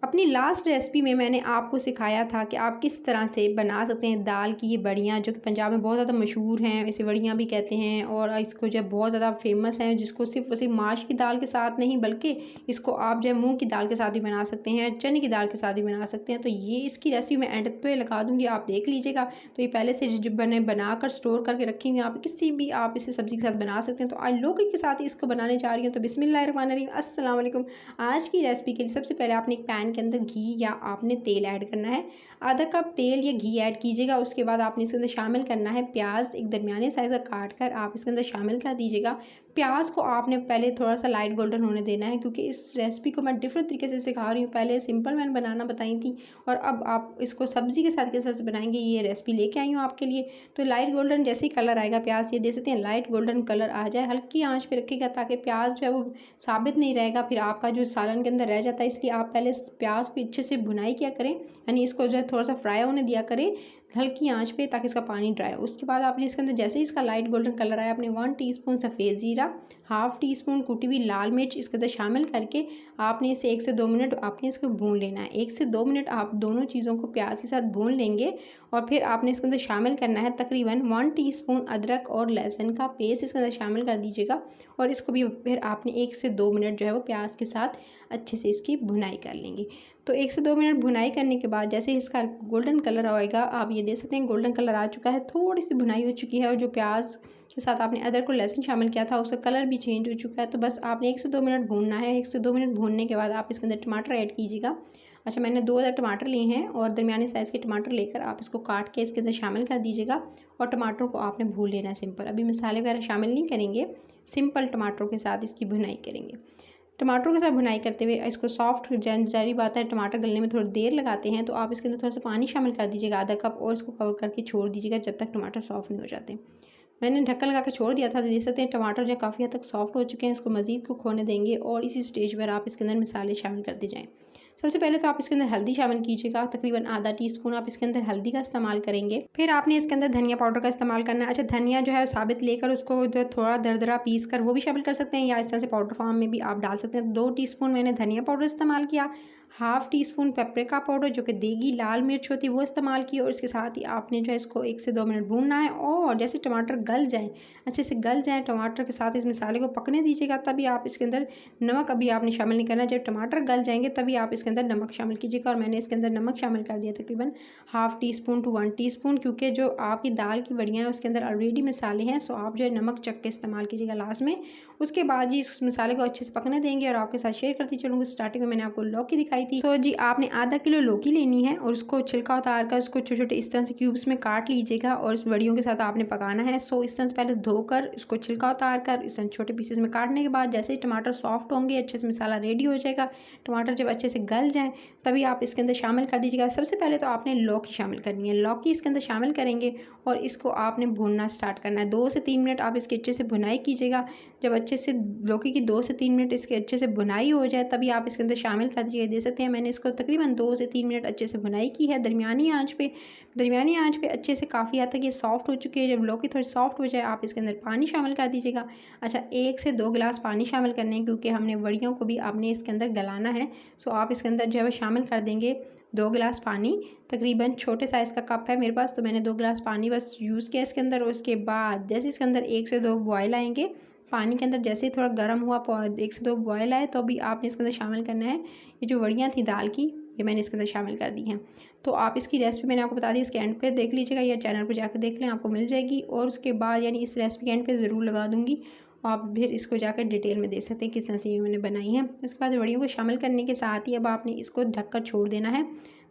अपनी last recipe में मैंने आपको सिखाया था कि आप किस तरह से बना सकते हैं दाल की ये बड़ियाँ, जो कि पंजाब में बहुत ज़्यादा मशहूर हैं। इसे बड़ियाँ भी कहते हैं और इसको जो है बहुत ज़्यादा फ़ेमस है, जिसको सिर्फ़ माश की दाल के साथ नहीं, बल्कि इसको आप जो है मूँग की दाल के साथ भी बना सकते हैं, चने की दाल के साथ भी बना सकते हैं। तो ये इसकी रेसिपी मैं एंड पे लगा दूँगी, आप देख लीजिएगा। तो ये पहले से जो मैंने बनाकर स्टोर करके रखी हुई हैं, आप किसी भी आप इसे सब्ज़ी के साथ बना सकते हैं। तो आज लौकी के साथ ही इसको बनाने जा रही हूँ। तो बिस्मिल्लाहिर्रहमानिर्रहीम, अस्सलाम वालेकुम। आज की रेसिपी के लिए सबसे पहले आपने एक पैन के अंदर घी या आपने तेल ऐड करना है। आधा कप तेल या घी ऐड कीजिएगा। उसके बाद आपने इसके अंदर शामिल करना है प्याज, एक दरमियाने साइज़ का काट कर आप इसके अंदर शामिल कर दीजिएगा। प्याज को आपने पहले थोड़ा सा लाइट गोल्डन होने देना है, क्योंकि इस रेसिपी को मैं डिफरेंट तरीके से सिखा रही हूँ। पहले सिंपल मैंने बनाना बताई थी और अब आप इसको सब्ज़ी के साथ किस तरह से बनाएंगे ये रेसिपी लेके आई हूँ आपके लिए। तो लाइट गोल्डन जैसे ही कलर आएगा प्याज, ये देख सकते हैं लाइट गोल्डन कलर आ जाए, हल्की आंच पे रखिएगा ताकि प्याज जो है वो साबित नहीं रहेगा, फिर आपका जो सालन के अंदर रह जाता है। इसलिए आप पहले प्याज को अच्छे से भुनाई किया करें, यानी इसको जो है थोड़ा सा फ्राई होने दिया करें हल्की आंच पे, ताकि इसका पानी ड्राई हो। उसके बाद आपने इसके अंदर जैसे ही इसका लाइट गोल्डन कलर आया, आपने 1 टीस्पून सफ़ेद ज़ीरा, हाफ़ टी स्पून कुटी हुई लाल मिर्च इसके अंदर शामिल करके आपने इसे 1 से 2 मिनट आपने इसको भून लेना है। 1 से 2 मिनट आप दोनों चीज़ों को प्याज के साथ भून लेंगे और फिर आपने इसके अंदर शामिल करना है तकरीबन 1 टीस्पून अदरक और लहसुन का पेस्ट इसके अंदर शामिल कर दीजिएगा। और इसको भी फिर आपने 1 से 2 मिनट जो है वो प्याज के साथ अच्छे से इसकी भुनाई कर लेंगे। तो 1 से 2 मिनट भुनाई करने के बाद जैसे ही इसका गोल्डन कलर आएगा, आप ये देख सकते हैं गोल्डन कलर आ चुका है, थोड़ी सी भुनाई हो चुकी है और जो प्याज के साथ आपने अदरक और लहसुन शामिल किया था उसका कलर भी चेंज हो चुका है। तो बस आपने 1 से 2 मिनट भूनना है। 1 से 2 मिनट भूनने के बाद आप इसके अंदर टमाटर ऐड कीजिएगा। अच्छा, मैंने 2 अदर टमाटर लिए हैं और दरमियाने साइज़ के टमाटर लेकर आप इसको काट के इसके अंदर शामिल कर दीजिएगा और टमाटरों को आपने भून लेना है सिंपल। अभी मसाले वगैरह शामिल नहीं करेंगे, सिंपल टमाटरों के साथ इसकी भुनाई करेंगे। टमाटरों के साथ भुनाई करते हुए इसको सॉफ्ट, ज़ाहिर बात है टमाटर गलने में थोड़ी देर लगाते हैं, तो आप इसके अंदर थोड़ा सा पानी शामिल कर दीजिएगा आधा कप और इसको कवर करके छोड़ दीजिएगा जब तक टमाटर सॉफ्ट नहीं हो जाते। मैंने ढक्कन लगा के छोड़ दिया था, तो देख सकते हैं टमाटर जो है काफ़ी हद तक सॉफ्ट हो चुके हैं। इसको मज़ीद कुक होने देंगे और इसी स्टेज पर आप इसके अंदर मसाले शामिल करते जाएँ। सबसे पहले तो आप इसके अंदर हल्दी शामिल कीजिएगा, तकरीबन आधा टीस्पून आप इसके अंदर हल्दी का इस्तेमाल करेंगे। फिर आपने इसके अंदर धनिया पाउडर का इस्तेमाल करना है। अच्छा, धनिया जो है साबित लेकर उसको जो है थोड़ा दरदरा पीस कर वो भी शामिल कर सकते हैं या इस तरह से पाउडर फॉर्म में भी आप डाल सकते हैं। 2 टीस्पून मैंने धनिया पाउडर इस्तेमाल किया, हाफ़ टीस्पून पेपरिका पाउडर जो कि देगी लाल मिर्च होती है वो इस्तेमाल की और इसके साथ ही आपने जो है इसको 1 से 2 मिनट भूनना है और जैसे टमाटर गल जाएँ, अच्छे से गल जाएँ टमाटर के साथ इस मसाले को पकने दीजिएगा। तभी आप इसके अंदर नमक अभी आपने शामिल नहीं करना, जब टमाटर गल जाएंगे तभी आप इसके अंदर नमक शामिल कीजिएगा। और मैंने इसके अंदर नमक शामिल कर दिया तकरीबन हाफ़ टीस्पून टू 1 टीस्पून, क्योंकि जो आपकी दाल की बड़ियाँ हैं उसके अंदर ऑलरेडी मसाले हैं, सो आप जो है नमक चख के इस्तेमाल कीजिएगा लास्ट में। उसके बाद जी इस मसाले को अच्छे से पकने देंगे और आपके साथ शेयर करती चलूँगी। स्टार्टिंग में मैंने आपको लौकी दिखाई थी, सो जी आपने आधा किलो लौकी लेनी है और उसको छिलका उतार कर उसको छोटे छोटे इस तरह से क्यूब्स में काट लीजिएगा और इस बड़ियों के साथ आपने पकाना है। सो इस तरह से पहले धोकर इसको छिलका उतार कर इस तरह छोटे पीसेस में काटने के बाद जैसे ही टमाटर सॉफ्ट होंगे, अच्छे से मसाला रेडी हो जाएगा, टमाटर जब अच्छे से गल जाएँ तभी आप इसके अंदर शामिल कर दीजिएगा। सबसे पहले तो आपने लौकी शामिल करनी है, लौकी इसके अंदर शामिल करेंगे और इसको आपने भूनना स्टार्ट करना है। 2 से 3 मिनट आप इसकी अच्छे से भुनाई कीजिएगा। जब अच्छे से लौकी की 2 से 3 मिनट इसके अच्छे से भुनाई हो जाए तभी आप इसके अंदर शामिल कर दीजिएगा। दे सकते हैं मैंने इसको तकरीबन 2 से 3 मिनट अच्छे से भुनाई की है दरमियानी आँच पे। दरमियानी आँच पे अच्छे से काफ़ी हद तक ये सॉफ्ट हो चुकी है। जब लौकी थोड़ी सॉफ्ट हो जाए आप इसके अंदर पानी शामिल कर दीजिएगा। अच्छा, 1 से 2 गिलास पानी शामिल करने हैं, क्योंकि हमने वड़ियों को भी आपने इसके अंदर गलाना है। सो आप इसके अंदर जो है वो शामिल कर देंगे 2 गिलास पानी। तकरीबन छोटे साइज़ का कप है मेरे पास, तो मैंने 2 गिलास पानी बस यूज़ किया इसके अंदर। और उसके बाद जैसे इसके अंदर 1 से 2 बॉयल आएंगे पानी के अंदर, जैसे ही थोड़ा गर्म हुआ 1 से 2 बॉयल आए तो भी आपने इसके अंदर शामिल करना है ये जो वड़ियाँ थी दाल की, ये मैंने इसके अंदर शामिल कर दी हैं। तो आप इसकी रेसिपी मैंने आपको बता दी, इसके एंड पे देख लीजिएगा या चैनल पर जाकर देख लें, आपको मिल जाएगी। और उसके बाद यानी इस रेसिपी के एंड पे ज़रूर लगा दूँगी, आप फिर इसको जाकर डिटेल में देख सकते हैं किस तरह से ये मैंने बनाई है। उसके बाद वड़ियों को शामिल करने के साथ ही अब आपने इसको ढककर छोड़ देना है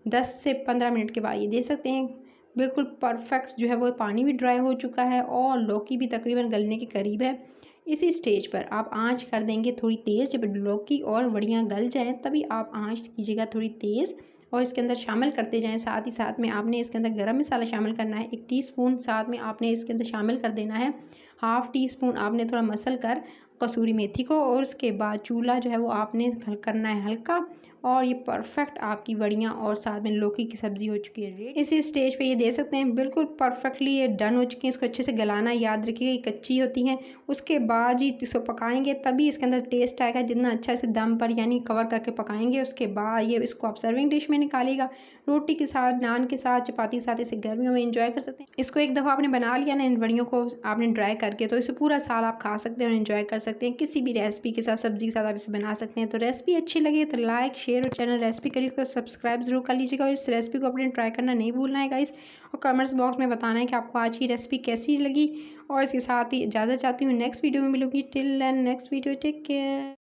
10 से 15 मिनट के बाद। ये देख सकते हैं बिल्कुल परफेक्ट जो है वो पानी भी ड्राई हो चुका है और लौकी भी तकरीबन गलने के करीब है। इसी स्टेज पर आप आंच कर देंगे थोड़ी तेज़। जब लौकी और वड़ियाँ गल जाएँ तभी आप आंच कीजिएगा थोड़ी तेज़ और इसके अंदर शामिल करते जाएँ। साथ ही साथ में आपने इसके अंदर गरम मसाला शामिल करना है 1 टीस्पून, साथ में आपने इसके अंदर शामिल कर देना है हाफ़ टी स्पून। आपने थोड़ा मसल कर कसूरी मेथी को, और उसके बाद चूल्हा जो है वो आपने करना है हल्का। और ये परफेक्ट आपकी वड़ियाँ और साथ में लौकी की सब्ज़ी हो चुकी है रेडी। इसी स्टेज पे ये दे सकते हैं बिल्कुल परफेक्टली ये डन हो चुकी हैं। इसको अच्छे से गलाना याद रखिएगा, ये कच्ची होती हैं। उसके बाद ही इसको पकाएंगे तभी इसके अंदर टेस्ट आएगा, जितना अच्छा से दम पर यानी कवर करके पकाएंगे। उसके बाद ये इसको आप सर्विंग डिश में निकालिएगा, रोटी के साथ, नान के साथ, चपाती के साथ इसे गर्मियों में एंजॉय कर सकते हैं। इसको एक दफ़ा आपने बना लिया ना इन वड़ियों को आपने ड्राई करके, तो इसे पूरा साल आप खा सकते हैं और एंजॉय कर सकते हैं। किसी भी रेसिपी के साथ, सब्जी के साथ आप इसे बना सकते हैं। तो रेसिपी अच्छी लगी तो लाइक, शेयर और चैनल रेसिपी करिए, इसको सब्सक्राइब जरूर कर लीजिएगा। और इस रेसिपी को अपने ट्राई करना नहीं भूलना है गाइस, और कमेंट्स बॉक्स में बताना है कि आपको आज की रेसिपी कैसी लगी। और इसके साथ ही इजाज़त चाहती हूँ, नेक्स्ट वीडियो में मिलूंगी। Till then next video, take care.